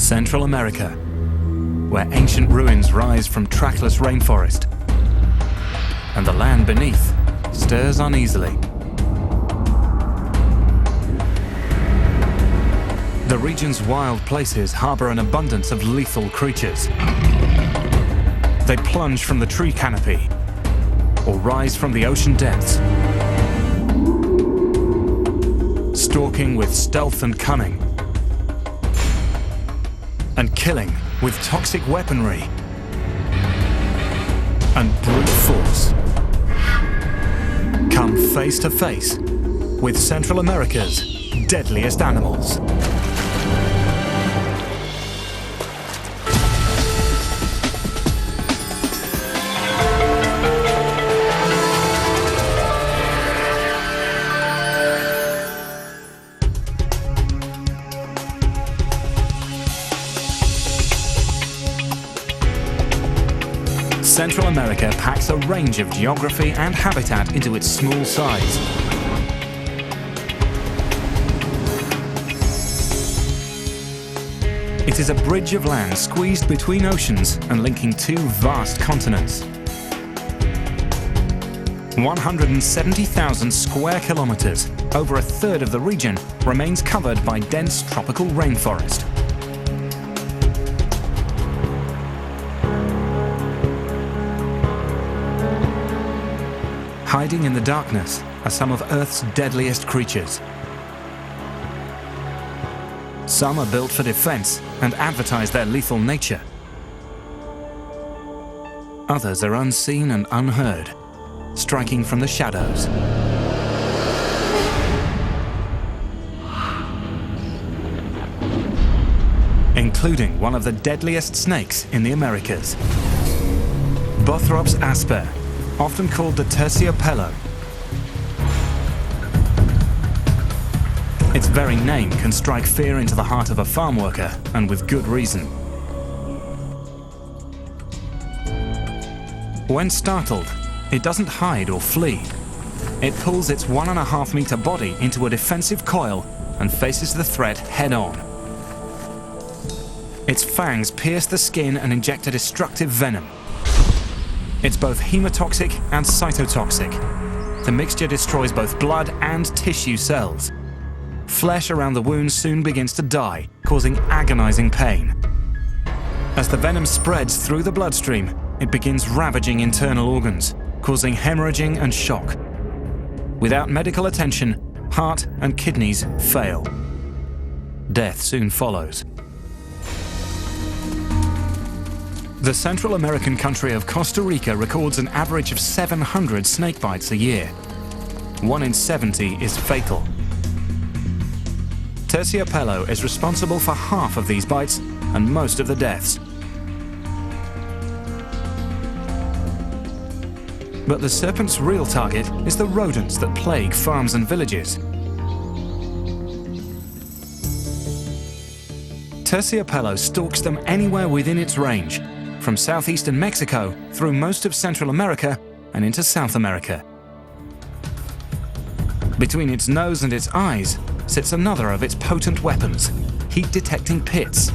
Central America, where ancient ruins rise from trackless rainforest, and the land beneath stirs uneasily. The region's wild places harbour an abundance of lethal creatures. They plunge from the tree canopy or rise from the ocean depths, stalking with stealth and cunning, and killing with toxic weaponry and brute force. Come face to face with Central America's deadliest animals. Central America packs a range of geography and habitat into its small size. It is a bridge of land squeezed between oceans and linking two vast continents. 170,000 square kilometers, over a third of the region, remains covered by dense tropical rainforest. Hiding in the darkness are some of Earth's deadliest creatures. Some are built for defense and advertise their lethal nature. Others are unseen and unheard, striking from the shadows. Including one of the deadliest snakes in the Americas, Bothrops asper, often called the terciopelo. Its very name can strike fear into the heart of a farm worker, and with good reason. When startled, it doesn't hide or flee. It pulls its 1.5 meter body into a defensive coil and faces the threat head-on. Its fangs pierce the skin and inject a destructive venom. It's both hemotoxic and cytotoxic. The mixture destroys both blood and tissue cells. Flesh around the wound soon begins to die, causing agonizing pain. As the venom spreads through the bloodstream, it begins ravaging internal organs, causing hemorrhaging and shock. Without medical attention, heart and kidneys fail. Death soon follows. The Central American country of Costa Rica records an average of 700 snake bites a year. 1 in 70 is fatal. Terciopelo is responsible for half of these bites and most of the deaths. But the serpent's real target is the rodents that plague farms and villages. Terciopelo stalks them anywhere within its range, from southeastern Mexico through most of Central America and into South America. Between its nose and its eyes sits another of its potent weapons, heat-detecting pits.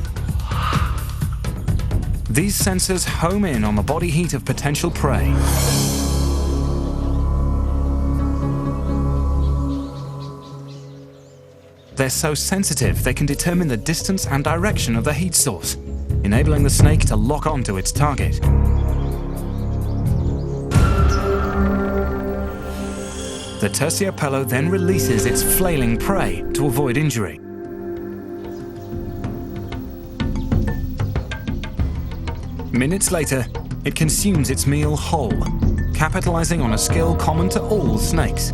These sensors home in on the body heat of potential prey. They're so sensitive they can determine the distance and direction of the heat source, enabling the snake to lock onto its target. The terciopelo then releases its flailing prey to avoid injury. Minutes later, it consumes its meal whole, capitalizing on a skill common to all snakes: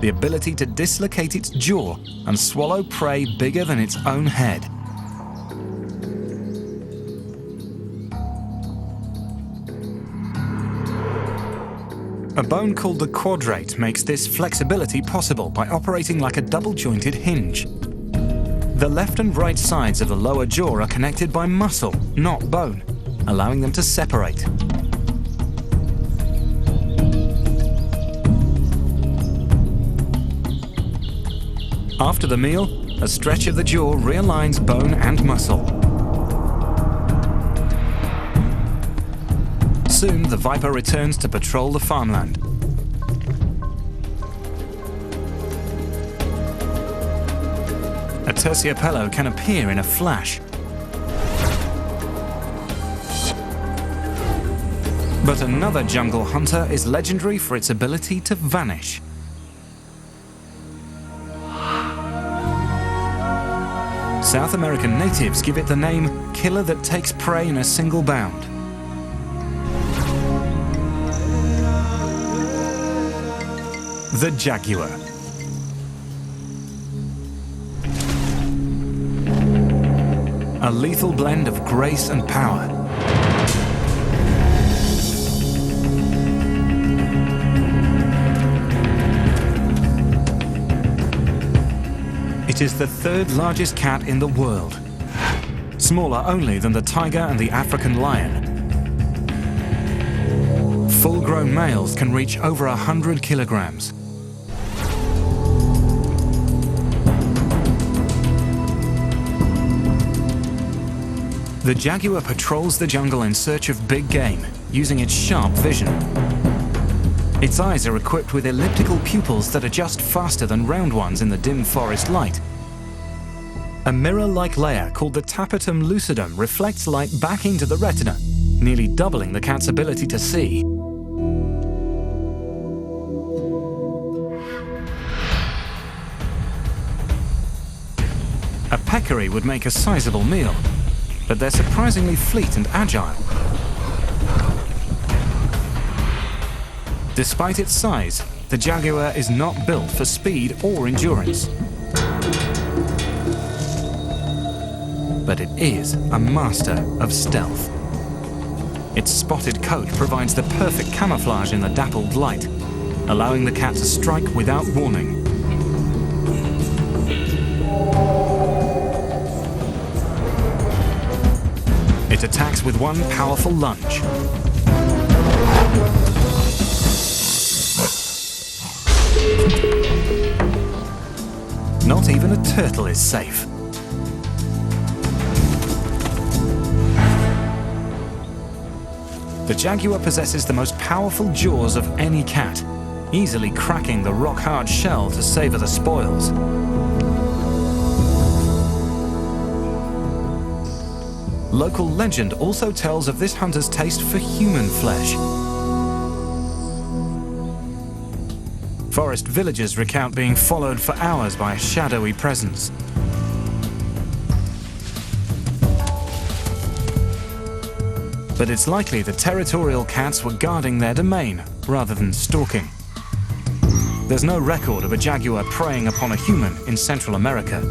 the ability to dislocate its jaw and swallow prey bigger than its own head. A bone called the quadrate makes this flexibility possible by operating like a double-jointed hinge. The left and right sides of the lower jaw are connected by muscle, not bone, allowing them to separate. After the meal, a stretch of the jaw realigns bone and muscle. Soon, the viper returns to patrol the farmland. A terciopelo can appear in a flash. But another jungle hunter is legendary for its ability to vanish. South American natives give it the name killer that takes prey in a single bound. The jaguar. A lethal blend of grace and power. It is the third largest cat in the world, smaller only than the tiger and the African lion. Full-grown males can reach over 100 kilograms. The jaguar patrols the jungle in search of big game, using its sharp vision. Its eyes are equipped with elliptical pupils that adjust faster than round ones in the dim forest light. A mirror-like layer called the tapetum lucidum reflects light back into the retina, nearly doubling the cat's ability to see. A peccary would make a sizable meal, but they're surprisingly fleet and agile. Despite its size, the jaguar is not built for speed or endurance. But it is a master of stealth. Its spotted coat provides the perfect camouflage in the dappled light, allowing the cat to strike without warning. It attacks with one powerful lunge. Not even a turtle is safe. The jaguar possesses the most powerful jaws of any cat, easily cracking the rock-hard shell to savor the spoils. Local legend also tells of this hunter's taste for human flesh. Forest villagers recount being followed for hours by a shadowy presence. But it's likely the territorial cats were guarding their domain rather than stalking. There's no record of a jaguar preying upon a human in Central America.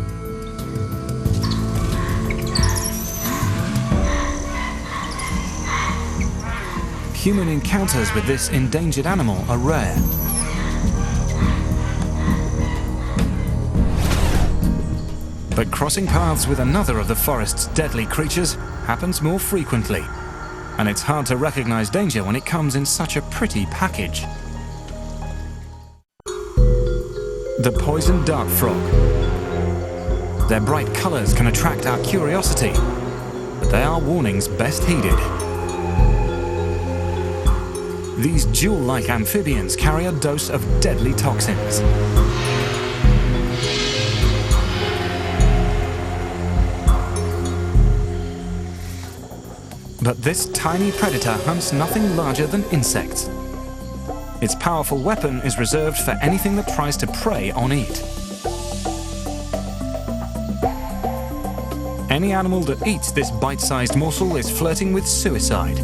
Human encounters with this endangered animal are rare. But crossing paths with another of the forest's deadly creatures happens more frequently, and it's hard to recognize danger when it comes in such a pretty package. The poison dart frog. Their bright colors can attract our curiosity, but they are warnings best heeded. These jewel-like amphibians carry a dose of deadly toxins. But this tiny predator hunts nothing larger than insects. Its powerful weapon is reserved for anything that tries to prey on it. Any animal that eats this bite-sized morsel is flirting with suicide.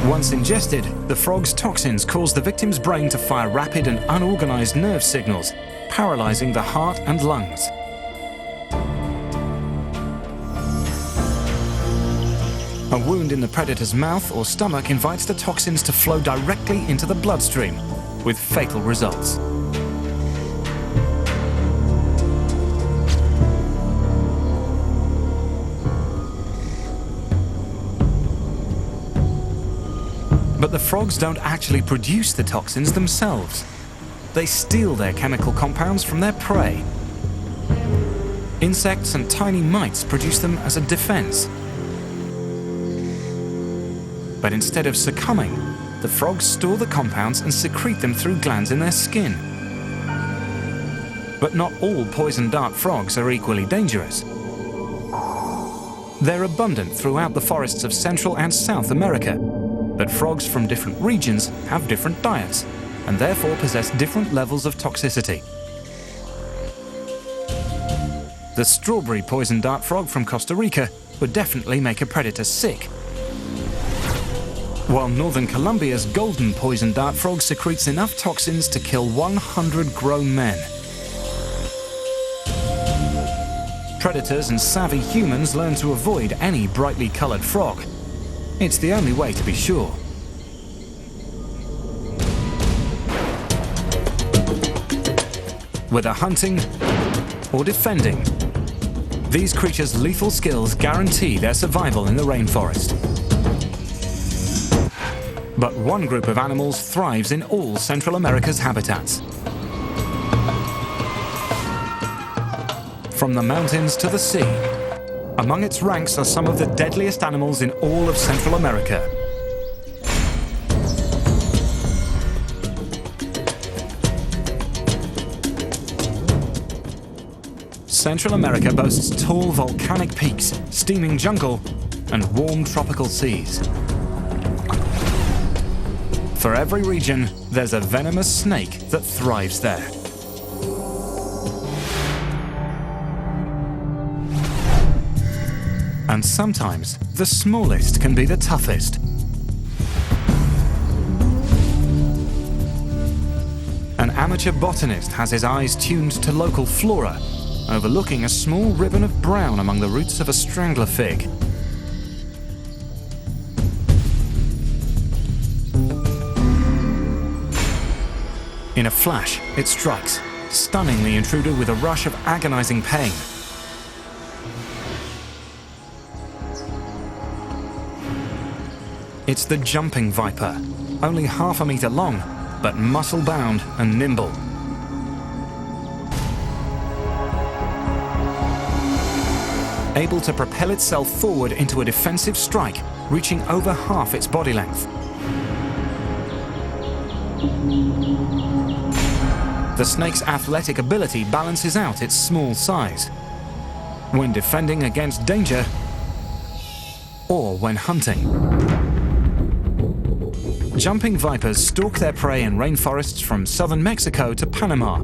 Once ingested, the frog's toxins cause the victim's brain to fire rapid and unorganized nerve signals, paralyzing the heart and lungs. A wound in the predator's mouth or stomach invites the toxins to flow directly into the bloodstream, with fatal results. But the frogs don't actually produce the toxins themselves. They steal their chemical compounds from their prey. Insects and tiny mites produce them as a defense. But instead of succumbing, the frogs store the compounds and secrete them through glands in their skin. But not all poison dart frogs are equally dangerous. They're abundant throughout the forests of Central and South America, but frogs from different regions have different diets and therefore possess different levels of toxicity. The strawberry poison dart frog from Costa Rica would definitely make a predator sick, while northern Colombia's golden poison dart frog secretes enough toxins to kill 100 grown men. Predators and savvy humans learn to avoid any brightly coloured frog. It's the only way to be sure. Whether hunting or defending, these creatures' lethal skills guarantee their survival in the rainforest. But one group of animals thrives in all Central America's habitats. From the mountains to the sea, among its ranks are some of the deadliest animals in all of Central America. Central America boasts tall volcanic peaks, steaming jungle, and warm tropical seas. For every region, there's a venomous snake that thrives there. And sometimes, the smallest can be the toughest. An amateur botanist has his eyes tuned to local flora, overlooking a small ribbon of brown among the roots of a strangler fig. In a flash, it strikes, stunning the intruder with a rush of agonizing pain. It's the jumping viper, only half a meter long, but muscle-bound and nimble. Able to propel itself forward into a defensive strike, reaching over half its body length. The snake's athletic ability balances out its small size. When defending against danger, or when hunting. Jumping vipers stalk their prey in rainforests from southern Mexico to Panama.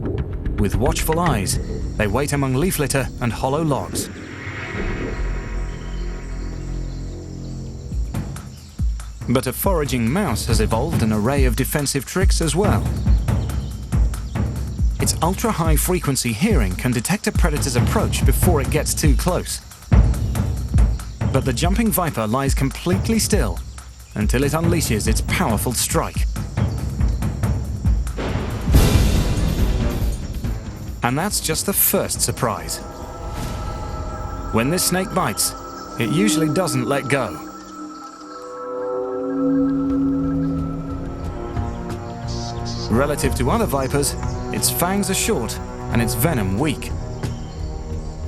With watchful eyes, they wait among leaf litter and hollow logs. But a foraging mouse has evolved an array of defensive tricks as well. Its ultra-high frequency hearing can detect a predator's approach before it gets too close. But the jumping viper lies completely still until it unleashes its powerful strike. And that's just the first surprise. When this snake bites, it usually doesn't let go. Relative to other vipers, its fangs are short and its venom weak.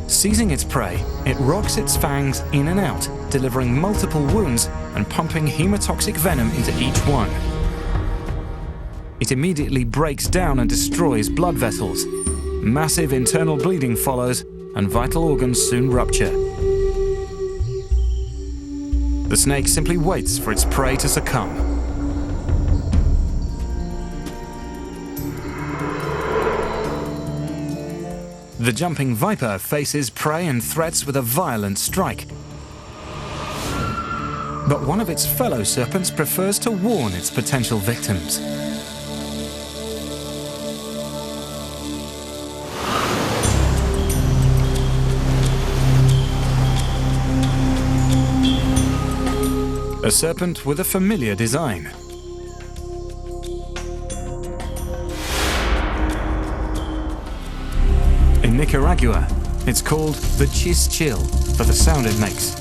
Seizing its prey, it rocks its fangs in and out, delivering multiple wounds and pumping hemotoxic venom into each one. It immediately breaks down and destroys blood vessels. Massive internal bleeding follows, and vital organs soon rupture. The snake simply waits for its prey to succumb. The jumping viper faces prey and threats with a violent strike. But one of its fellow serpents prefers to warn its potential victims. A serpent with a familiar design. In Nicaragua, it's called the chill for the sound it makes.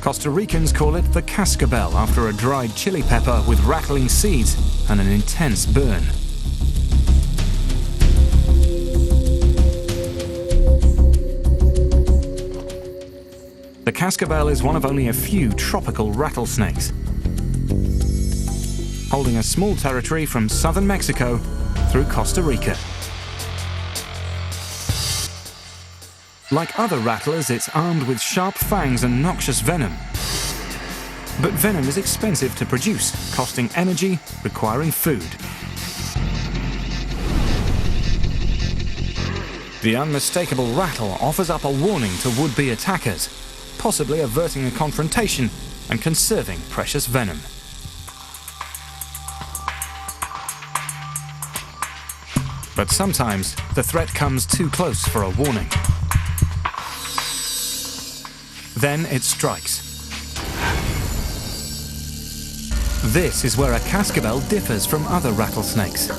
Costa Ricans call it the cascabel after a dried chili pepper with rattling seeds and an intense burn. The cascabel is one of only a few tropical rattlesnakes, holding a small territory from southern Mexico through Costa Rica. Like other rattlers, it's armed with sharp fangs and noxious venom. But venom is expensive to produce, costing energy, requiring food. The unmistakable rattle offers up a warning to would-be attackers, possibly averting a confrontation and conserving precious venom. But sometimes the threat comes too close for a warning. Then it strikes. This is where a cascabel differs from other rattlesnakes.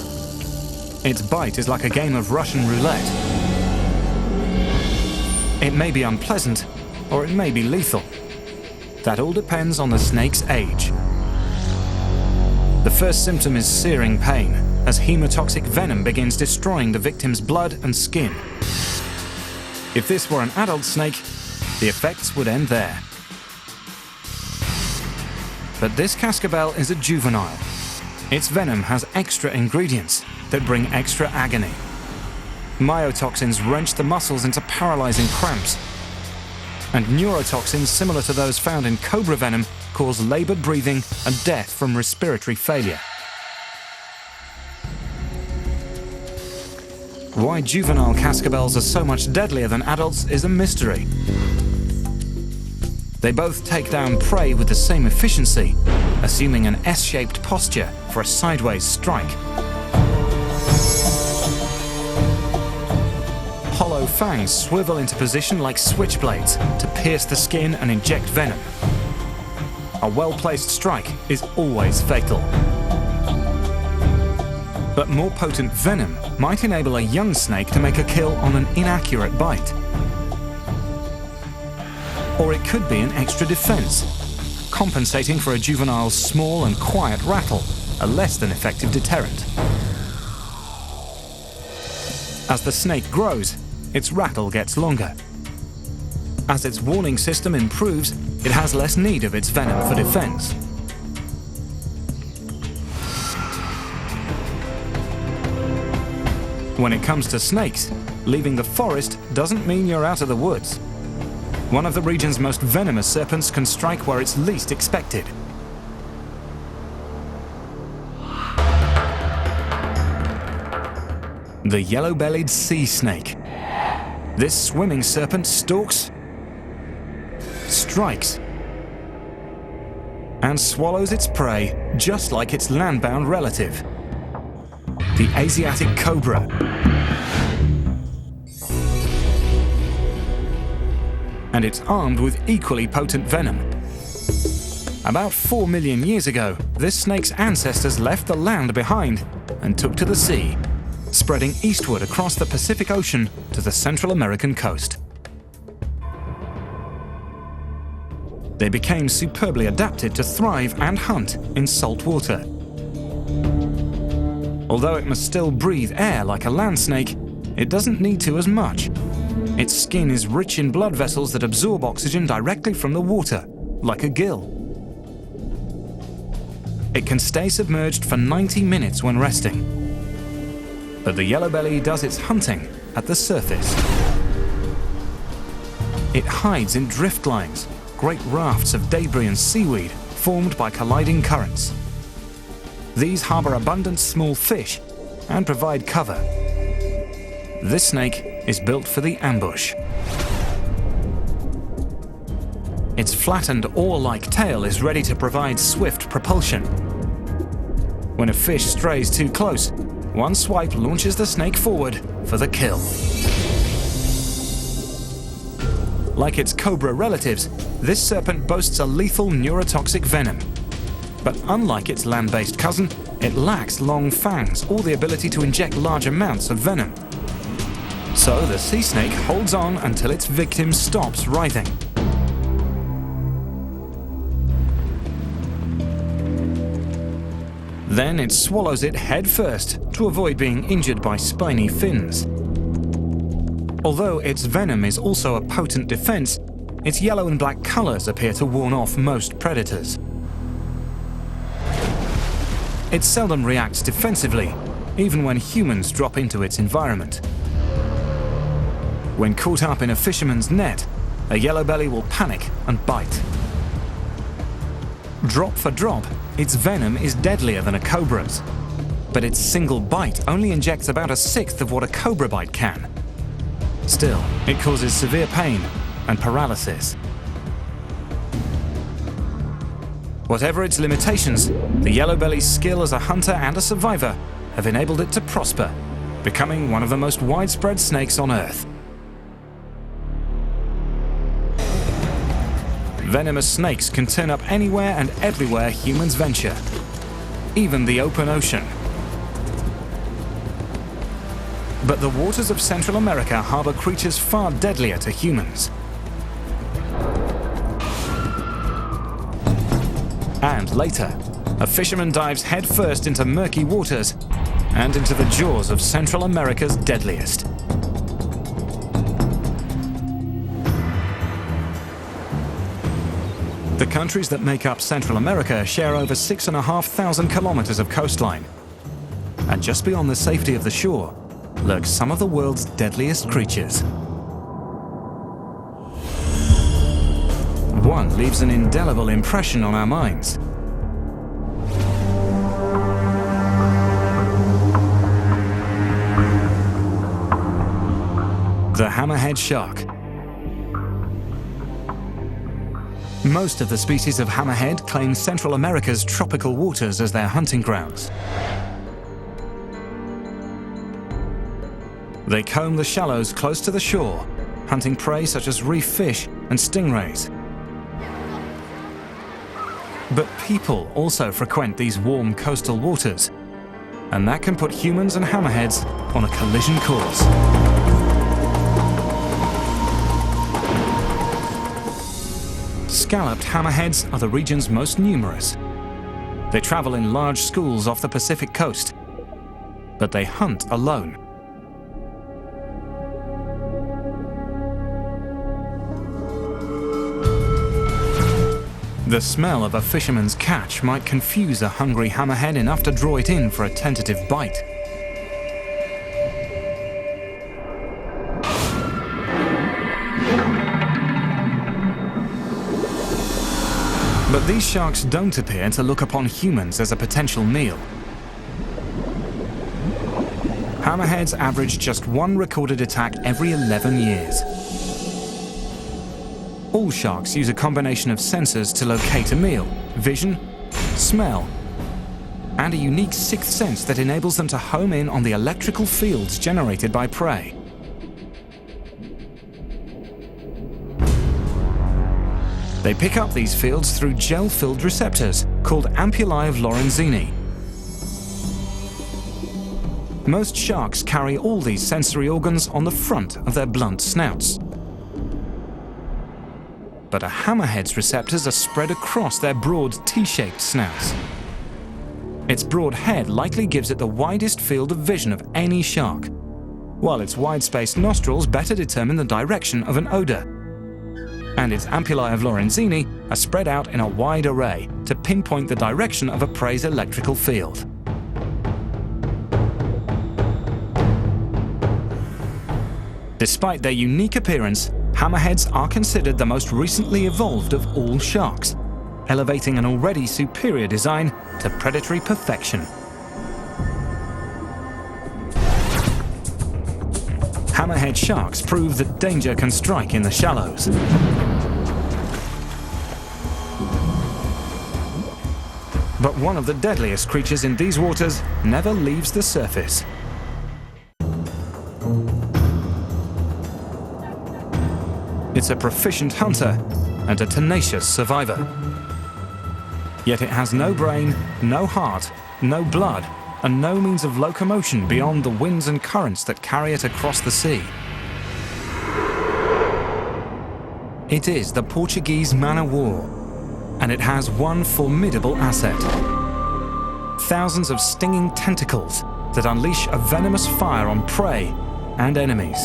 Its bite is like a game of Russian roulette. It may be unpleasant, or it may be lethal. That all depends on the snake's age. The first symptom is searing pain, as hemotoxic venom begins destroying the victim's blood and skin. If this were an adult snake, the effects would end there. But this cascabel is a juvenile. Its venom has extra ingredients that bring extra agony. Myotoxins wrench the muscles into paralyzing cramps, and neurotoxins similar to those found in cobra venom cause labored breathing and death from respiratory failure. Why juvenile cascabels are so much deadlier than adults is a mystery. They both take down prey with the same efficiency, assuming an S-shaped posture for a sideways strike. Hollow fangs swivel into position like switchblades to pierce the skin and inject venom. A well-placed strike is always fatal. But more potent venom might enable a young snake to make a kill on an inaccurate bite. Or it could be an extra defense, compensating for a juvenile's small and quiet rattle, a less than effective deterrent. As the snake grows, its rattle gets longer. As its warning system improves, it has less need of its venom for defense. When it comes to snakes, leaving the forest doesn't mean you're out of the woods. One of the region's most venomous serpents can strike where it's least expected. The yellow-bellied sea snake. This swimming serpent stalks, strikes, and swallows its prey just like its land-bound relative, the Asiatic cobra. And it's armed with equally potent venom. About 4 million years ago, this snake's ancestors left the land behind and took to the sea, spreading eastward across the Pacific Ocean to the Central American coast. They became superbly adapted to thrive and hunt in salt water. Although it must still breathe air like a land snake, it doesn't need to as much. Its skin is rich in blood vessels that absorb oxygen directly from the water, like a gill. It can stay submerged for 90 minutes when resting. But the yellow-belly does its hunting at the surface. It hides in drift lines, great rafts of debris and seaweed formed by colliding currents. These harbor abundant small fish and provide cover. This snake is built for the ambush. Its flattened oar-like tail is ready to provide swift propulsion. When a fish strays too close, one swipe launches the snake forward for the kill. Like its cobra relatives, this serpent boasts a lethal neurotoxic venom. But unlike its land-based cousin, it lacks long fangs or the ability to inject large amounts of venom. So the sea snake holds on until its victim stops writhing. Then it swallows it head first to avoid being injured by spiny fins. Although its venom is also a potent defense, its yellow and black colours appear to warn off most predators. It seldom reacts defensively, even when humans drop into its environment. When caught up in a fisherman's net, a yellow belly will panic and bite. Drop for drop, its venom is deadlier than a cobra's, but its single bite only injects about a sixth of what a cobra bite can. Still, it causes severe pain and paralysis. Whatever its limitations, the yellow belly's skill as a hunter and a survivor have enabled it to prosper, becoming one of the most widespread snakes on Earth. Venomous snakes can turn up anywhere and everywhere humans venture, even the open ocean. But the waters of Central America harbour creatures far deadlier to humans. And later, a fisherman dives headfirst into murky waters and into the jaws of Central America's deadliest. The countries that make up Central America share over 6,500 kilometers of coastline. And just beyond the safety of the shore lurk some of the world's deadliest creatures. One leaves an indelible impression on our minds. The hammerhead shark. Most of the species of hammerhead claim Central America's tropical waters as their hunting grounds. They comb the shallows close to the shore, hunting prey such as reef fish and stingrays. But people also frequent these warm coastal waters, and that can put humans and hammerheads on a collision course. Scalloped hammerheads are the region's most numerous. They travel in large schools off the Pacific coast, but they hunt alone. The smell of a fisherman's catch might confuse a hungry hammerhead enough to draw it in for a tentative bite. But these sharks don't appear to look upon humans as a potential meal. Hammerheads average just one recorded attack every 11 years. All sharks use a combination of sensors to locate a meal: vision, smell, and a unique sixth sense that enables them to home in on the electrical fields generated by prey. They pick up these fields through gel-filled receptors called ampullae of Lorenzini. Most sharks carry all these sensory organs on the front of their blunt snouts. But a hammerhead's receptors are spread across their broad T-shaped snouts. Its broad head likely gives it the widest field of vision of any shark, while its wide-spaced nostrils better determine the direction of an odor. And its ampullae of Lorenzini are spread out in a wide array to pinpoint the direction of a prey's electrical field. Despite their unique appearance, hammerheads are considered the most recently evolved of all sharks, elevating an already superior design to predatory perfection. Hammerhead sharks prove that danger can strike in the shallows. But one of the deadliest creatures in these waters never leaves the surface. It's a proficient hunter and a tenacious survivor. Yet it has no brain, no heart, no blood, and no means of locomotion beyond the winds and currents that carry it across the sea. It is the Portuguese man-o'-war, and it has one formidable asset: thousands of stinging tentacles that unleash a venomous fire on prey and enemies.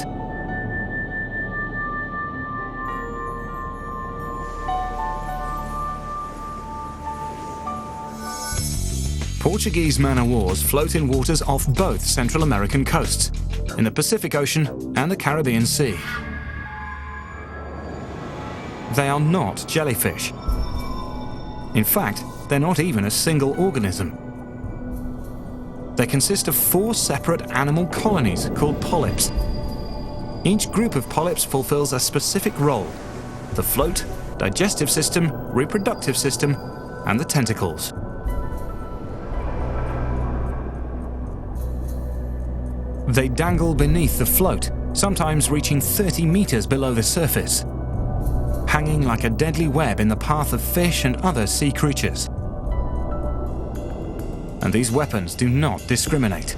Portuguese man-o-wars float in waters off both Central American coasts, in the Pacific Ocean and the Caribbean Sea. They are not jellyfish. In fact, they're not even a single organism. They consist of 4 separate animal colonies called polyps. Each group of polyps fulfills a specific role: the float, digestive system, reproductive system, and the tentacles. They dangle beneath the float, sometimes reaching 30 meters below the surface, hanging like a deadly web in the path of fish and other sea creatures. And these weapons do not discriminate.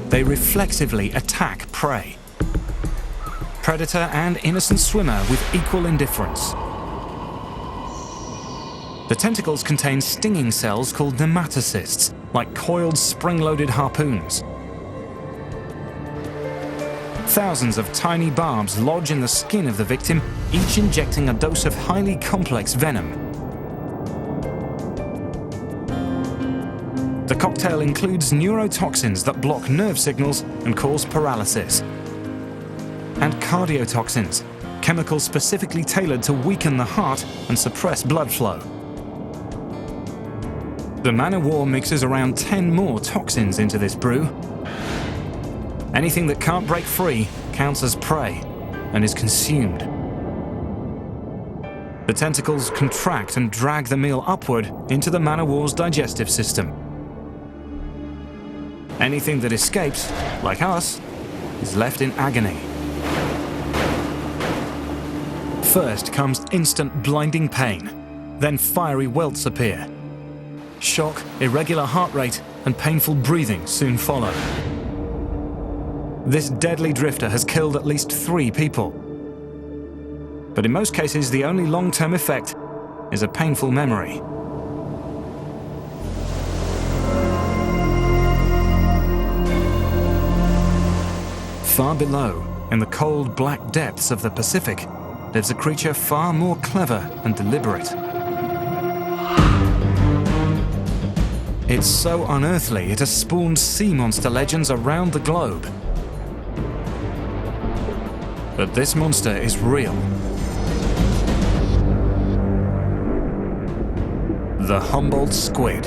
They reflexively attack prey, predator and innocent swimmer, with equal indifference. The tentacles contain stinging cells called nematocysts, like coiled spring-loaded harpoons. Thousands of tiny barbs lodge in the skin of the victim, each injecting a dose of highly complex venom. The cocktail includes neurotoxins that block nerve signals and cause paralysis, and cardiotoxins, chemicals specifically tailored to weaken the heart and suppress blood flow. The man-o-war mixes around 10 more toxins into this brew. Anything that can't break free counts as prey and is consumed. The tentacles contract and drag the meal upward into the man-o-war's digestive system. Anything that escapes, like us, is left in agony. First comes instant blinding pain, then fiery welts appear. Shock, irregular heart rate, and painful breathing soon follow. This deadly drifter has killed at least 3 people. But in most cases, the only long-term effect is a painful memory. Far below, in the cold black depths of the Pacific, lives a creature far more clever and deliberate. It's so unearthly it has spawned sea monster legends around the globe. But this monster is real. The Humboldt squid.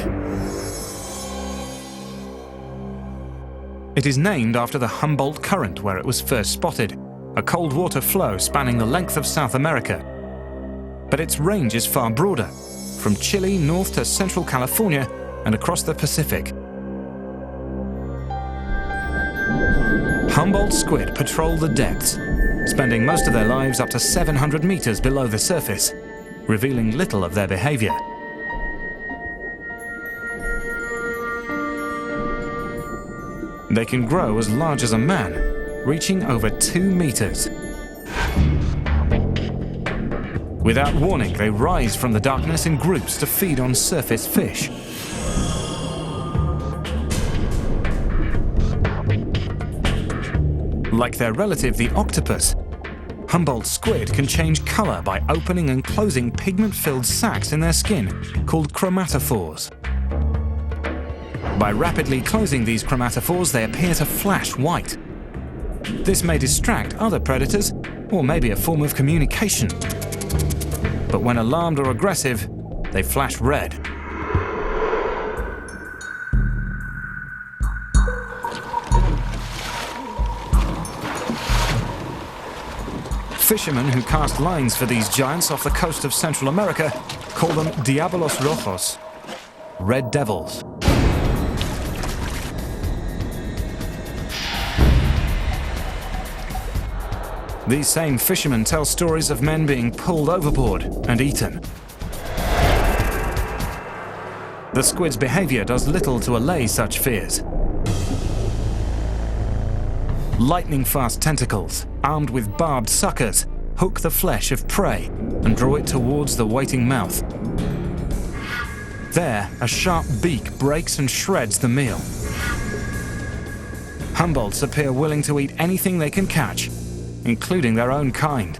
It is named after the Humboldt Current, where it was first spotted, a cold water flow spanning the length of South America. But its range is far broader, from Chile north to central California and across the Pacific. Humboldt squid patrol the depths, spending most of their lives up to 700 meters below the surface, revealing little of their behavior. They can grow as large as a man, reaching over 2 meters. Without warning, they rise from the darkness in groups to feed on surface fish. Like their relative, the octopus, Humboldt squid can change color by opening and closing pigment-filled sacs in their skin, called chromatophores. By rapidly closing these chromatophores, they appear to flash white. This may distract other predators, or maybe a form of communication. But when alarmed or aggressive, they flash red. Fishermen who cast lines for these giants off the coast of Central America call them Diabolos Rojos, red devils. These same fishermen tell stories of men being pulled overboard and eaten. The squid's behavior does little to allay such fears. Lightning-fast tentacles, armed with barbed suckers, hook the flesh of prey and draw it towards the waiting mouth. There, a sharp beak breaks and shreds the meal. Humboldts appear willing to eat anything they can catch, including their own kind.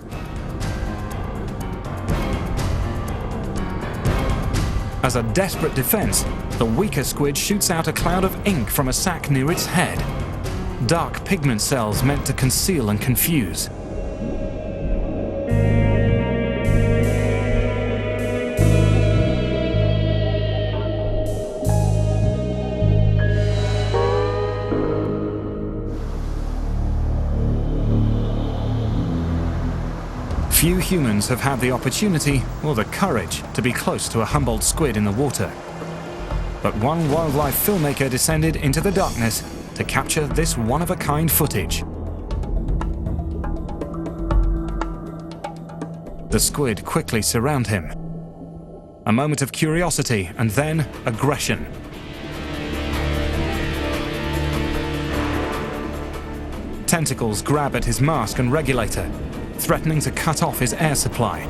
As a desperate defense, the weaker squid shoots out a cloud of ink from a sac near its head. Dark pigment cells meant to conceal and confuse. Few humans have had the opportunity or the courage to be close to a Humboldt squid in the water. But one wildlife filmmaker descended into the darkness to capture this one-of-a-kind footage. The squid quickly surround him. A moment of curiosity and then aggression. Tentacles grab at his mask and regulator, threatening to cut off his air supply.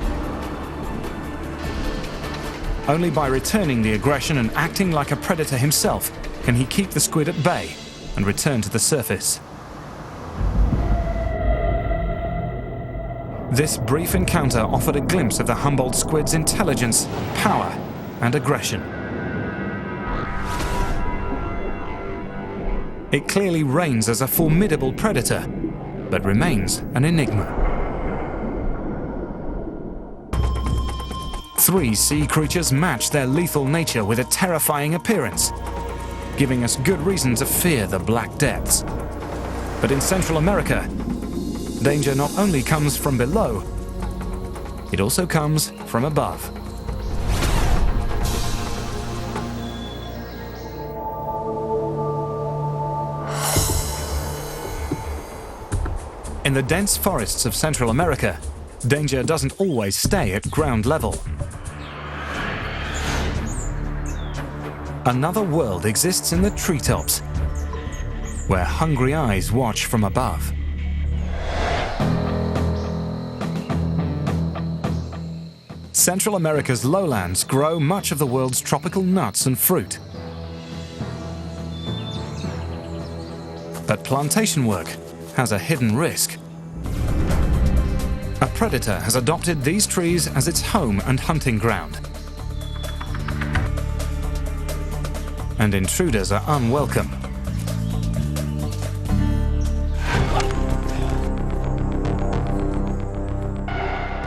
Only by returning the aggression and acting like a predator himself can he keep the squid at bay and return to the surface. This brief encounter offered a glimpse of the Humboldt squid's intelligence, power, and aggression. It clearly reigns as a formidable predator, but remains an enigma. 3 sea creatures match their lethal nature with a terrifying appearance, giving us good reason to fear the black depths. But in Central America, danger not only comes from below, it also comes from above. In the dense forests of Central America, danger doesn't always stay at ground level. Another world exists in the treetops, where hungry eyes watch from above. Central America's lowlands grow much of the world's tropical nuts and fruit. But plantation work has a hidden risk. A predator has adopted these trees as its home and hunting ground. And intruders are unwelcome.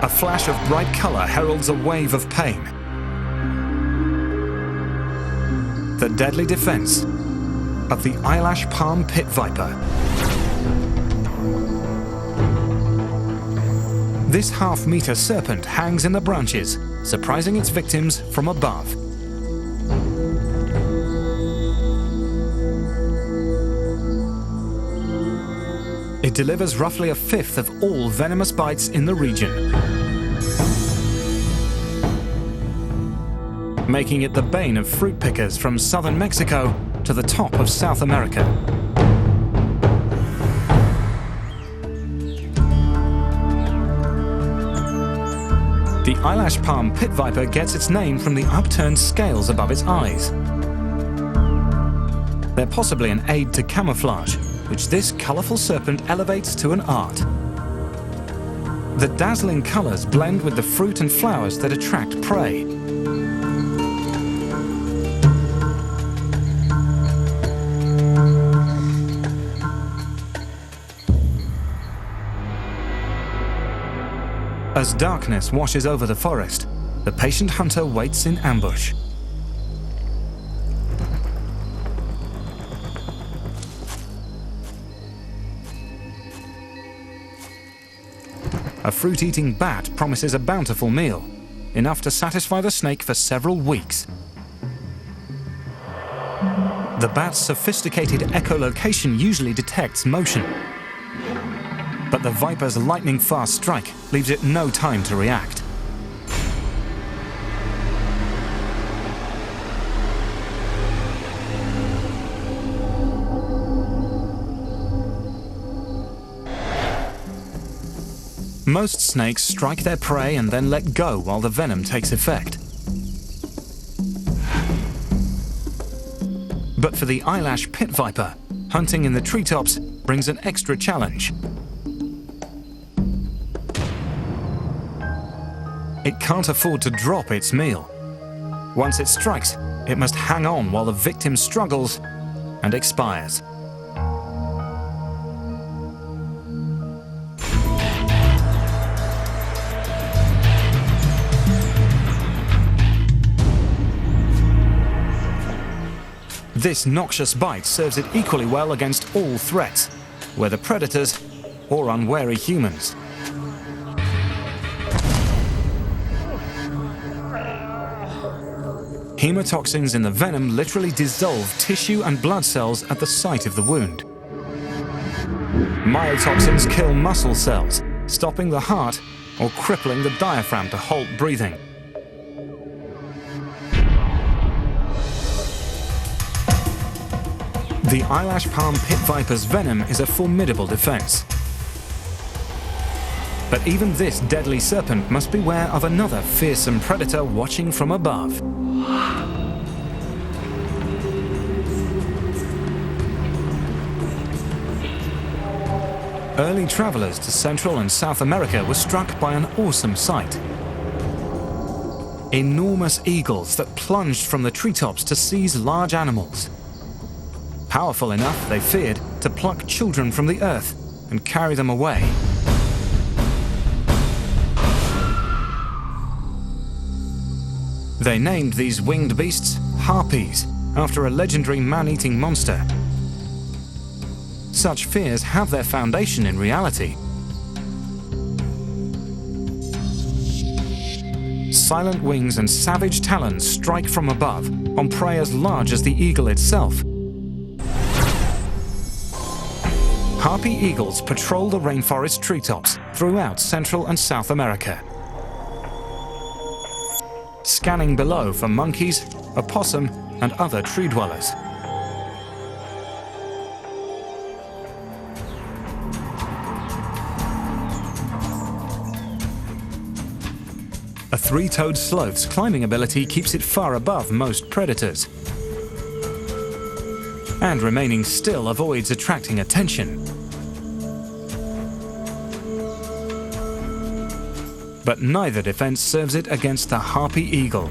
A flash of bright color heralds a wave of pain. The deadly defense of the eyelash palm pit viper. This half-meter serpent hangs in the branches, surprising its victims from above. It delivers roughly a fifth of all venomous bites in the region, making it the bane of fruit pickers from southern Mexico to the top of South America. The eyelash palm pit viper gets its name from the upturned scales above its eyes. They're possibly an aid to camouflage, which this colorful serpent elevates to an art. The dazzling colors blend with the fruit and flowers that attract prey. As darkness washes over the forest, the patient hunter waits in ambush. A fruit-eating bat promises a bountiful meal, enough to satisfy the snake for several weeks. The bat's sophisticated echolocation usually detects motion, but the viper's lightning-fast strike leaves it no time to react. Most snakes strike their prey and then let go while the venom takes effect. But for the eyelash pit viper, hunting in the treetops brings an extra challenge. It can't afford to drop its meal. Once it strikes, it must hang on while the victim struggles and expires. This noxious bite serves it equally well against all threats, whether predators or unwary humans. Hemotoxins in the venom literally dissolve tissue and blood cells at the site of the wound. Myotoxins kill muscle cells, stopping the heart or crippling the diaphragm to halt breathing. The eyelash palm pit viper's venom is a formidable defense. But even this deadly serpent must beware of another fearsome predator watching from above. Early travelers to Central and South America were struck by an awesome sight. Enormous eagles that plunged from the treetops to seize large animals. Powerful enough, they feared, to pluck children from the earth and carry them away. They named these winged beasts harpies, after a legendary man-eating monster. Such fears have their foundation in reality. Silent wings and savage talons strike from above on prey as large as the eagle itself. Harpy eagles patrol the rainforest treetops throughout Central and South America, scanning below for monkeys, opossum, and other tree dwellers. A three-toed sloth's climbing ability keeps it far above most predators, and remaining still avoids attracting attention. But neither defense serves it against the harpy eagle.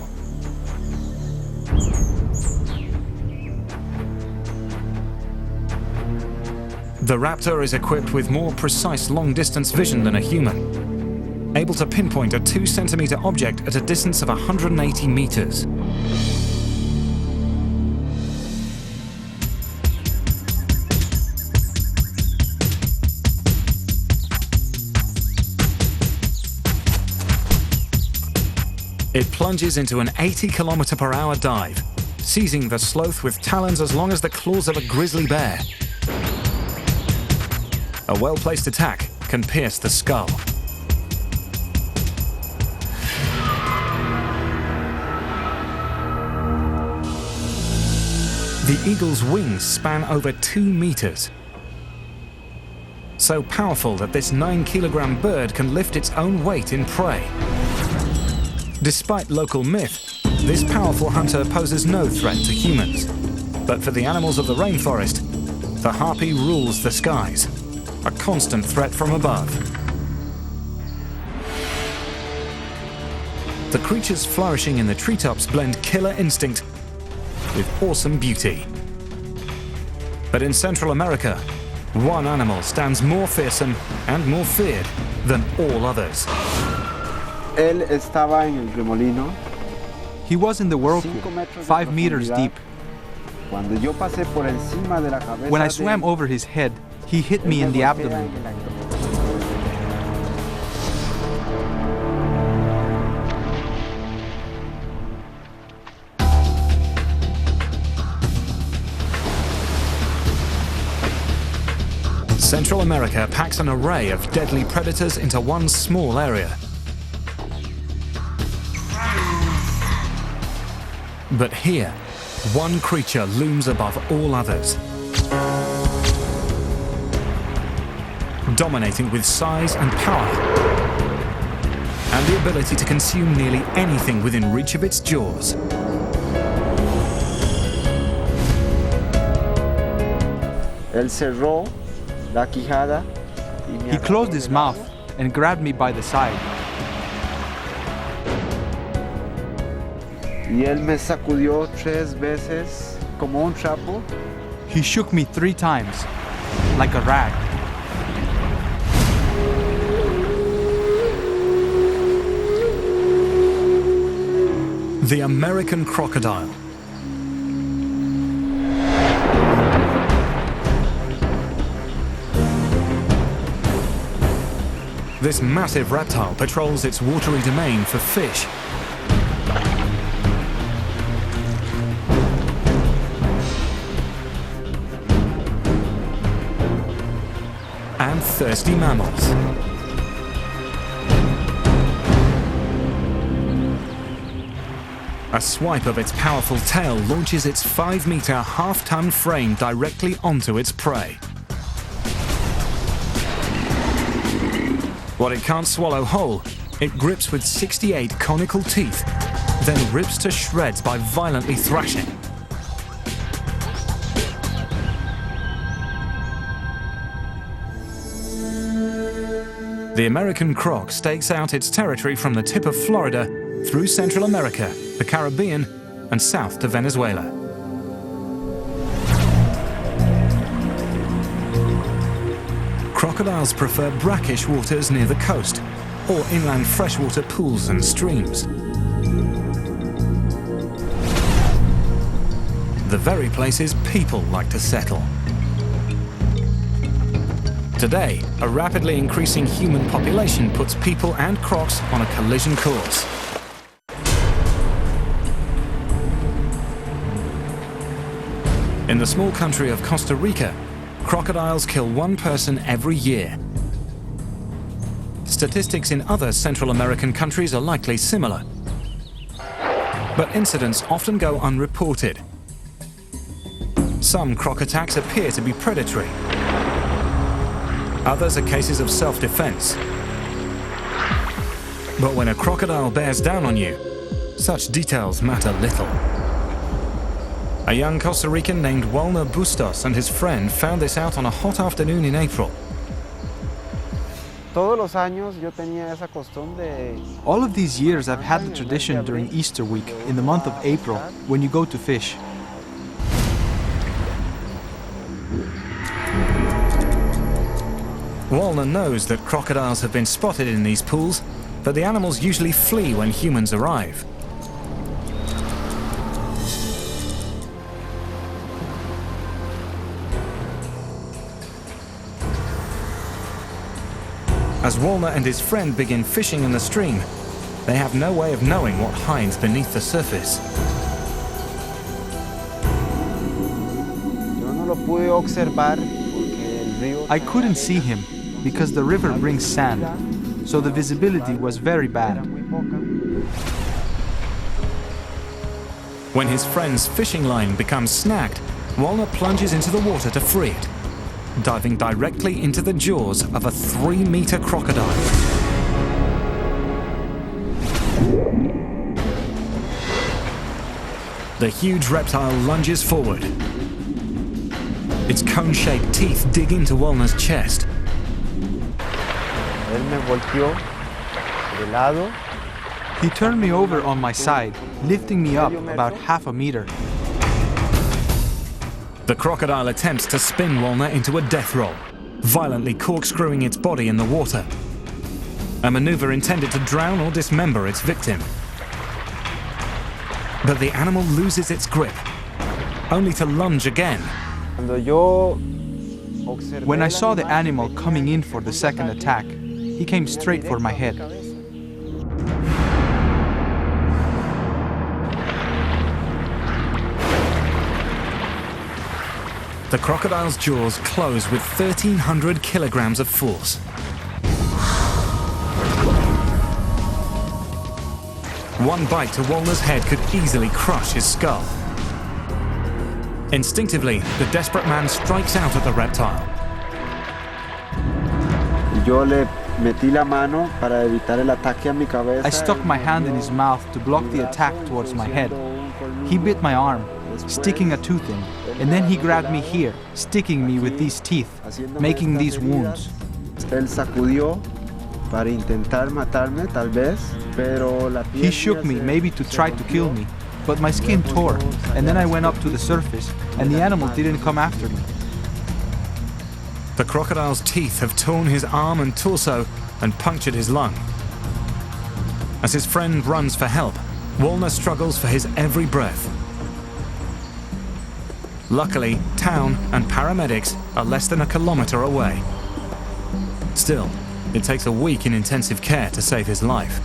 The raptor is equipped with more precise long-distance vision than a human, able to pinpoint a 2-centimeter object at a distance of 180 meters. It plunges into an 80-kilometer-per-hour dive, seizing the sloth with talons as long as the claws of a grizzly bear. A well-placed attack can pierce the skull. The eagle's wings span over 2 meters. So powerful that this 9-kilogram bird can lift its own weight in prey. Despite local myth, this powerful hunter poses no threat to humans. But for the animals of the rainforest, the harpy rules the skies, a constant threat from above. The creatures flourishing in the treetops blend killer instinct with awesome beauty. But in Central America, one animal stands more fearsome and more feared than all others. Él estaba en el remolino. He was in the whirlpool, 5 meters deep. Cuando yo pasé por encima de la cabeza When I swam over his head, he hit me in the abdomen. Central America packs an array of deadly predators into one small area. But here, one creature looms above all others, dominating with size and power, and the ability to consume nearly anything within reach of its jaws. Él cerró la quijada y me He agarró closed his del mouth lado. and grabbed me by the side. Y él me sacudió 3 veces como un trapo. He shook me 3 times, like a rag. The American crocodile. This massive reptile patrols its watery domain for fish. And thirsty mammals. A swipe of its powerful tail launches its 5-meter, half-ton frame directly onto its prey. What it can't swallow whole, it grips with 68 conical teeth, then rips to shreds by violently thrashing. The American croc stakes out its territory from the tip of Florida through Central America, the Caribbean, and south to Venezuela. Crocodiles prefer brackish waters near the coast, or inland freshwater pools and streams. The very places people like to settle. Today, a rapidly increasing human population puts people and crocs on a collision course. In the small country of Costa Rica, crocodiles kill 1 person every year. Statistics in other Central American countries are likely similar, but incidents often go unreported. Some croc attacks appear to be predatory. Others are cases of self-defense. But when a crocodile bears down on you, such details matter little. A young Costa Rican named Walner Bustos and his friend found this out on a hot afternoon in April. Todos los años yo tenía esa costumbre. All of these years I've had the tradition during Easter week, in the month of April, when you go to fish. Walner knows that crocodiles have been spotted in these pools, but the animals usually flee when humans arrive. As Walner and his friend begin fishing in the stream, they have no way of knowing what hides beneath the surface. Yo no lo pude observar porque el río. I couldn't see him because the river brings sand, so the visibility was very bad. When his friend's fishing line becomes snagged, Walner plunges into the water to free it, diving directly into the jaws of a 3-meter crocodile. The huge reptile lunges forward. Its cone-shaped teeth dig into Walner's chest. Él me volteó de lado. He turned me over on my side, lifting me up about half a meter. The crocodile attempts to spin Walner into a death roll, violently corkscrewing its body in the water. A maneuver intended to drown or dismember its victim. But the animal loses its grip, only to lunge again. When I saw the animal coming in for the second attack, he came straight for my head. The crocodile's jaws close with 1,300 kilograms of force. One bite to Walner's head could easily crush his skull. Instinctively, the desperate man strikes out at the reptile. Yo le metí la mano para evitar el ataque a mi cabeza. I stuck my hand in his mouth to block the attack towards my head. He bit my arm, sticking a tooth in, and then he grabbed me here, sticking me with these teeth, making these wounds. Él sacudió para intentar matarme, tal vez, pero la He shook me, maybe to try to kill me, but my skin tore, and then I went up to the surface, and the animal didn't come after me. The crocodile's teeth have torn his arm and torso and punctured his lung. As his friend runs for help, Walner struggles for his every breath. Luckily, town and paramedics are less than a kilometer away. Still, it takes a week in intensive care to save his life.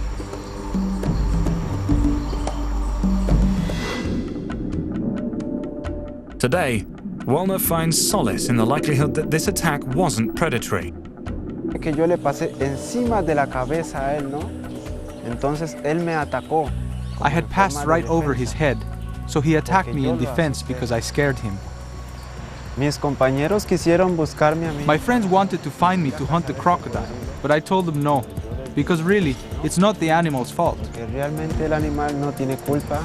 Today, Walner finds solace in the likelihood that this attack wasn't predatory. Que yo le pasé encima de la cabeza a él, ¿no? Entonces él me atacó. I had passed right over his head, so he attacked me in defense because I scared him. Mis compañeros quisieron buscarme a mí. My friends wanted to find me to hunt the crocodile, but I told them no, because really, it's not the animal's fault. Que realmente el animal no tiene culpa.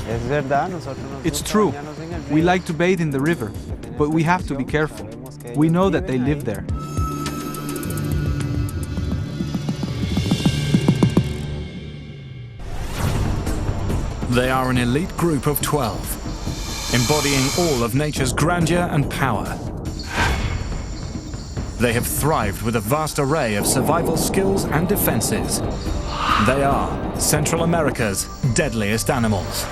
Es verdad, nosotros nos It's gusta true. bañarnos en el río. We like to bathe in the river, but we have to be careful. We know that they live there. They are an elite group of 12, embodying all of nature's grandeur and power. They have thrived with a vast array of survival skills and defenses. They are Central America's deadliest animals.